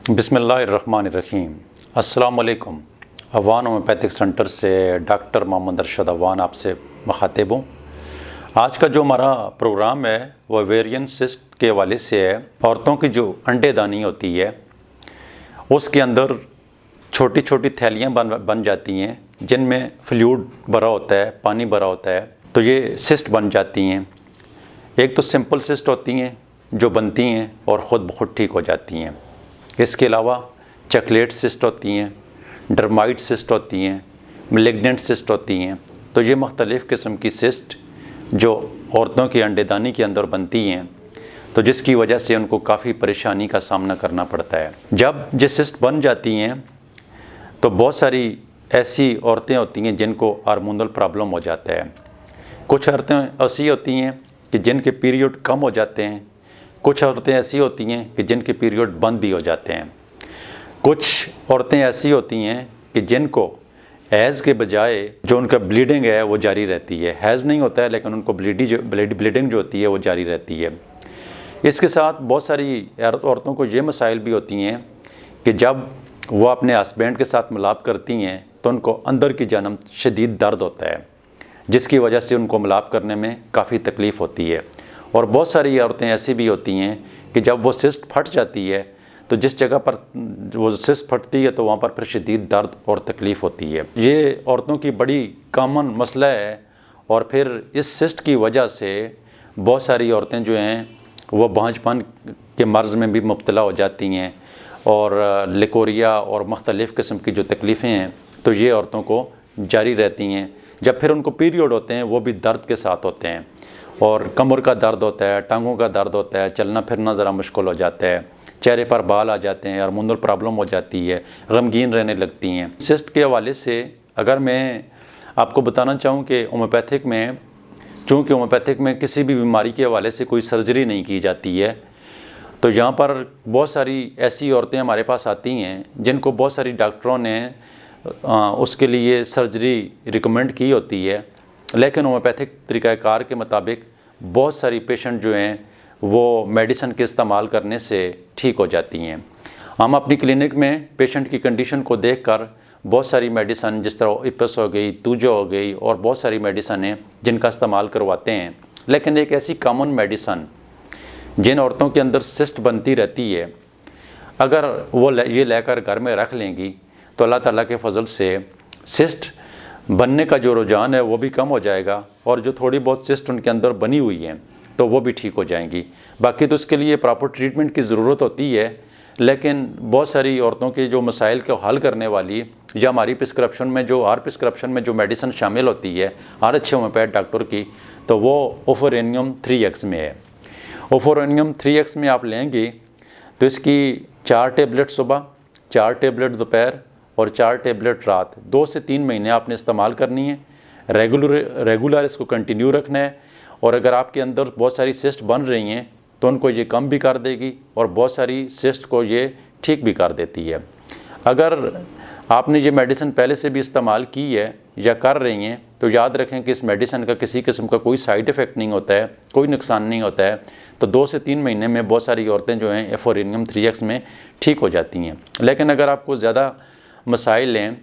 बिस्मिल्लाहिर्रहमानिर्रहीम। अस्सलाम वालेकुम। अवान होम्योपैथिक सेंटर से डॉक्टर मोहम्मद अरशद अवान आपसे मुखातिब हूँ। आज का जो हमारा प्रोग्राम है वो ओवेरियन सिस्ट के हवाले से है। औरतों की जो अंडेदानी होती है उसके अंदर छोटी छोटी थैलियाँ बन जाती हैं जिनमें फ्लूइड भरा होता है, पानी भरा होता है, तो ये सिस्ट बन जाती हैं। एक तो सिंपल सिस्ट होती हैं जो बनती हैं और ख़ुद ब खुद ठीक हो जाती हैं। इसके अलावा चॉकलेट सिस्ट होती हैं, डर्माइट सिस्ट होती हैं, मैलिग्नेंट सिस्ट होती हैं। तो ये मुख्तलिफ़ किस्म की सिस्ट जो औरतों की अंडेदानी के अंदर बनती हैं, तो जिसकी वजह से उनको काफ़ी परेशानी का सामना करना पड़ता है। जब ये सिस्ट बन जाती हैं तो बहुत सारी ऐसी औरतें होती हैं जिनको हार्मोनल प्रॉब्लम हो जाता है। कुछ औरतें ऐसी होती हैं कि जिनके पीरियड कम हो जाते हैं, कुछ औरतें ऐसी होती हैं कि जिनके पीरियड बंद भी हो जाते हैं। कुछ औरतें ऐसी होती हैं कि जिनको हैज़ के बजाय जो उनका ब्लीडिंग है वो जारी रहती है। हैज़ नहीं होता है लेकिन उनको ब्लीडिंग जो होती है वो जारी रहती है। इसके साथ बहुत सारी औरतों को ये मसाइल भी होती हैं कि जब वो अपने हस्बैंड के साथ मिलाप करती हैं तो उनको अंदर की जानब शदीद दर्द होता है, जिसकी वजह से उनको मिलाप करने में काफ़ी तकलीफ़ होती है। और बहुत सारी औरतें ऐसी भी होती हैं कि जब वो सिस्ट फट जाती है तो जिस जगह पर वो सिस्ट फटती है तो वहाँ पर फिर शदीद दर्द और तकलीफ़ होती है। ये औरतों की बड़ी कॉमन मसला है। और फिर इस सिस्ट की वजह से बहुत सारी औरतें जो हैं वो बांझपन के मर्ज़ में भी मुब्तला हो जाती हैं और लिकोरिया और मुख्तलिफ़ किस्म की जो तकलीफ़ें हैं तो ये औरतों को जारी रहती हैं। जब फिर उनको पीरियड होते हैं वो भी दर्द के साथ होते हैं और कमर का दर्द होता है, टांगों का दर्द होता है, चलना फिरना ज़रा मुश्किल हो जाता है, चेहरे पर बाल आ जाते हैं, हार्मोनल प्रॉब्लम हो जाती है, गमगीन रहने लगती हैं। सिस्ट के हवाले से अगर मैं आपको बताना चाहूँ कि होम्योपैथिक में, चूँकि होम्योपैथिक में किसी भी बीमारी के हवाले से कोई सर्जरी नहीं की जाती है, तो यहाँ पर बहुत सारी ऐसी औरतें हमारे पास आती हैं जिनको बहुत सारी डॉक्टरों ने उसके लिए सर्जरी रिकमेंड की होती है, लेकिन होम्योपैथिक तरीक़ाकार के मुताबिक बहुत सारी पेशेंट जो हैं वो मेडिसिन के इस्तेमाल करने से ठीक हो जाती हैं। हम अपनी क्लिनिक में पेशेंट की कंडीशन को देखकर बहुत सारी मेडिसिन, जिस तरह इपस हो गई, तूजो हो गई और बहुत सारी मेडिसिन हैं जिनका इस्तेमाल करवाते हैं। लेकिन एक ऐसी कॉमन मेडिसिन जिन औरतों के अंदर सिस्ट बनती रहती है, अगर वो ये लेकर घर में रख लेंगी तो अल्लाह ताला के फजल से सिस्ट बनने का जो रुझान है वो भी कम हो जाएगा और जो थोड़ी बहुत सिस्ट उनके अंदर बनी हुई हैं तो वो भी ठीक हो जाएंगी। बाकी तो उसके लिए प्रॉपर ट्रीटमेंट की ज़रूरत होती है, लेकिन बहुत सारी औरतों के जो मसाइल को हल करने वाली या हमारी प्रिस्क्रिप्शन में जो मेडिसिन शामिल होती है हर अच्छे होम्योपैथ डॉक्टर की, तो वो ओफोरेनियम 3X में है। ओफोरेनियम 3X में आप लेंगे तो इसकी 4 टेबलेट सुबह, 4 टेबलेट दोपहर और 4 टेबलेट रात 2 से 3 महीने आपने इस्तेमाल करनी है। रेगुलर इसको कंटिन्यू रखना है। और अगर आपके अंदर बहुत सारी सिस्ट बन रही हैं तो उनको ये कम भी कर देगी और बहुत सारी सिस्ट को ये ठीक भी कर देती है। अगर आपने ये मेडिसिन पहले से भी इस्तेमाल की है या कर रही हैं तो याद रखें कि इस मेडिसिन का किसी किस्म का कोई साइड इफ़ेक्ट नहीं होता है, कोई नुकसान नहीं होता है। तो 2 से 3 महीने में बहुत सारी औरतें जो हैं ओफोरेनियम 3X में ठीक हो जाती हैं। लेकिन अगर आपको ज़्यादा मसाइल हैं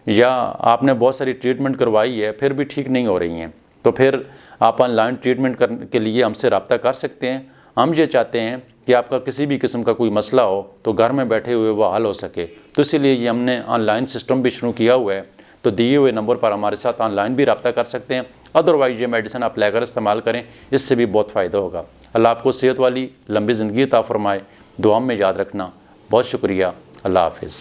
या आपने बहुत सारी ट्रीटमेंट करवाई है फिर भी ठीक नहीं हो रही हैं, तो फिर आप ऑनलाइन ट्रीटमेंट करने के लिए हमसे रब्ता कर सकते हैं। हम ये चाहते हैं कि आपका किसी भी किस्म का कोई मसला हो तो घर में बैठे हुए वो हल हो सके, तो इसीलिए ये हमने ऑनलाइन सिस्टम भी शुरू किया हुआ है। तो दिए हुए नंबर पर हमारे साथ ऑनलाइन भी रब्ता कर सकते हैं। अदरवाइज़ ये मेडिसिन आप लेकर इस्तेमाल करें, इससे भी बहुत फ़ायदा होगा। अल्लाह आपको सेहत वाली लंबी ज़िंदगी अता फ़रमाए। दुआ में याद रखना। बहुत शुक्रिया। अल्लाह हाफ़िज़।